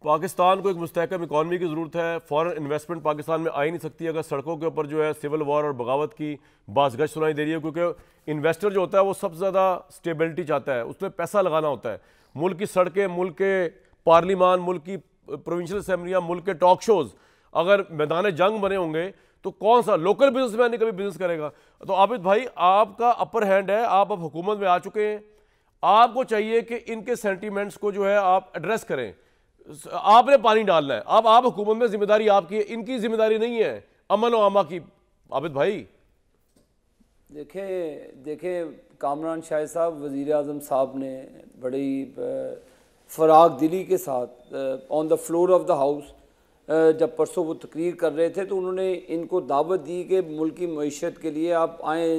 पाकिस्तान को एक मुस्तहकम इकॉनमी की ज़रूरत है। फॉरेन इन्वेस्टमेंट पाकिस्तान में आ ही नहीं सकती अगर सड़कों के ऊपर जो है सिविल वॉर और बगावत की बाज़गश सुनाई दे रही है, क्योंकि इन्वेस्टर जो होता है वो सबसे ज़्यादा स्टेबिलिटी चाहता है, उसमें पैसा लगाना होता है। मुल्क की सड़कें, मुल्क के पार्लिमान, मुल्क की प्रोविंशियल असम्बलियाँ, मुल्क के टॉक शोज़ अगर मैदान जंग बने होंगे तो कौन सा लोकल बिजनेसमैन ही कभी बिजनेस करेगा। तो आबिद भाई, आपका अपर हैंड है, आप अब हुकूमत में आ चुके हैं, आपको चाहिए कि इनके सेंटीमेंट्स को जो है आप एड्रेस करें। आपने पानी डालना है। अब आप हुकूमत में जिम्मेदारी आपकी है, इनकी जिम्मेदारी नहीं है अमन और आमा की। आबिद भाई देखे कामरान शाह साहब, वज़ीर आज़म साहब ने बड़ी फराग दिली के साथ on the floor of the house जब परसों वो तकरीर कर रहे थे तो उन्होंने इनको दावत दी कि मुल्क की मईशत के लिए आप आएँ,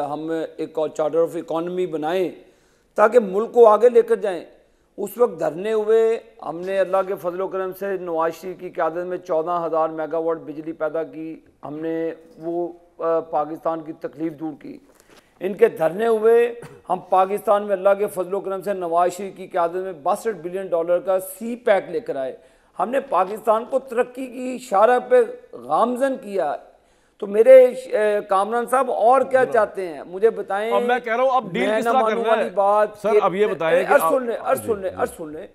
हम एक चार्टर ऑफ इकॉनमी बनाएं ताकि मुल्क को आगे लेकर जाएं। उस वक्त धरने हुए, हमने अल्लाह के फजल करम से नवाज शरीफ की क़यादत में 14,000 मेगावाट बिजली पैदा की, हमने वो पाकिस्तान की तकलीफ़ दूर की। इनके धरने हुए, हम पाकिस्तान में अल्लाह के फजल करम से नवाज शरीफ की क़यादत में $62 बिलियन का सी पैक लेकर आए। हमने पाकिस्तान को तरक्की की शाहराह पे गामजन किया। तो मेरे कामरान साहब और क्या चाहते हैं मुझे बताएं। अब मैं कह रहा हूं अब डील किस तरह करना है बात सर, अब ये बताएं कि सुन ले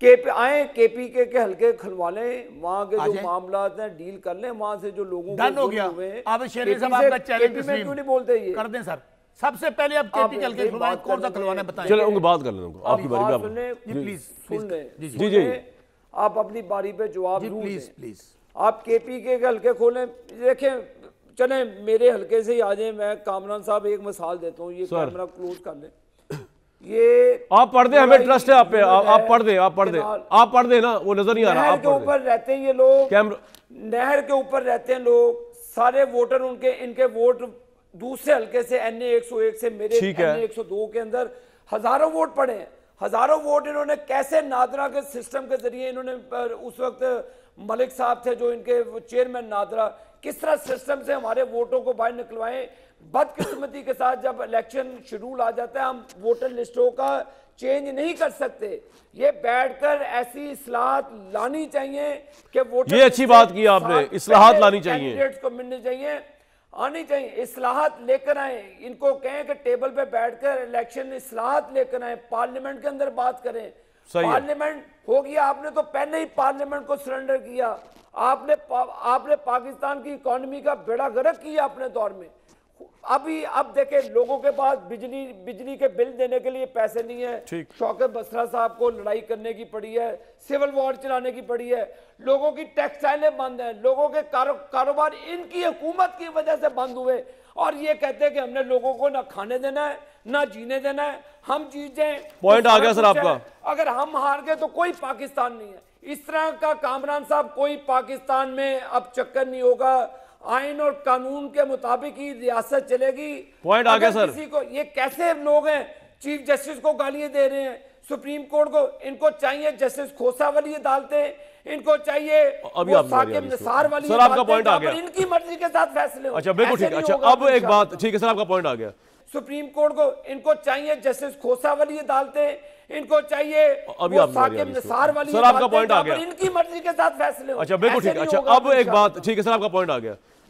के आए केपी के हल्के खुलवा लें, वहाँ के जो मामला हैं डील कर लें, वहाँ से जो लोगों डन हो गया। अब शेर साहब आपका चैलेंज में क्यों नहीं बोलते ये कर दें सर। सबसे पहले अब केपी के हल्के खुलवाएं, कौन सा खुलवाना है बताएं। चलो उनकी बात कर लें, आपकी बारी में प्लीज सुन लें। जी जी आप अपनी बारी पे जवाब प्लीज प्लीज। आप केपी के हल्के खोलें। देखें, चले मेरे हल्के से ही आ जाए। मैं कामरान साहब एक मिसाल देता हूँ, ये कैमरा क्लोज कर लें। ये आप पढ़ दें, हमें ट्रस्ट है आप पे, आप पढ़ दें, आप पढ़ दें ना, वो नजर नहीं आ रहा। नहर के ऊपर रहते हैं ये लोग, नहर के ऊपर रहते हैं लोग, सारे वोटर उनके, इनके वोट दूसरे हल्के से NA 101 से मेरे NA 102 के अंदर हजारों वोट पड़े हैं। हजारों वोट इन्होंने कैसे नादरा के सिस्टम के जरिए, इन्होंने उस वक्त मलिक साहब थे जो इनके चेयरमैन नादरा, किस तरह सिस्टम से हमारे वोटों को बाहर निकलवाएं। बदकिस्मती के साथ जब इलेक्शन शेड्यूल आ जाता है हम वोटर लिस्टों का चेंज नहीं कर सकते। ये बैठकर ऐसी इस्लाहत लानी चाहिए कि वोटर, ये अच्छी बात की आपने, इस्लाहत लानी चाहिए, कैंडिडेट्स को मिलनी चाहिए, आनी चाहिए, इस्लाहत लेकर आए। इनको कहें कि टेबल पे बैठकर इलेक्शन इस्लाहत लेकर आए, पार्लियामेंट के अंदर बात करें। पार्लियामेंट हो गया, आपने तो पहले ही पार्लियामेंट को सरेंडर किया। आपने पाकिस्तान की इकॉनमी का बेड़ा गर्क किया अपने दौर में। अब देखें, लोगों के पास बिजली के बिल देने के लिए पैसे नहीं है। शौकत बसरा साहब को लड़ाई करने की पड़ी है, सिविल वॉर चलाने की पड़ी है, लोगों की टेक्सटाइलें बंद हैं, लोगों के कारोबार इनकी हुकूमत की वजह से बंद हुए, और ये कहते हैं कि हमने लोगों को ना खाने देना है ना जीने देना है, हम जीत जाएं। पॉइंट आ गया सर आपका। अगर हम हार गए तो कोई पाकिस्तान नहीं है। इस तरह का कामरान साहब कोई पाकिस्तान में अब चक्कर नहीं होगा। आइन और कानून के मुताबिक ही रियासत चलेगी। पॉइंट आ गया सर। किसी को, ये कैसे लोग हैं चीफ जस्टिस को गालियां दे रहे हैं, सुप्रीम कोर्ट को, इनको चाहिए जस्टिस खोसा वाली अदालतें, इनको चाहिए साकिब निसार वाली। सर आपका पॉइंट आ गया, इनकी मर्जी के साथ फैसले हो। अच्छा बिल्कुल ठीक। अच्छा अब एक बात, ठीक है सर आपका पॉइंट आ गया। सुप्रीम कोर्ट को, इनको चाहिए जस्टिस खोसा वाली अदालतें, इनको चाहिए साकिब निसार वाली। सर आपका पॉइंट आ गया, इनकी मर्जी के साथ फैसले हो। अच्छा बिल्कुल ठीक। अच्छा अब एक बात, ठीक है सर आपका पॉइंट आ गया।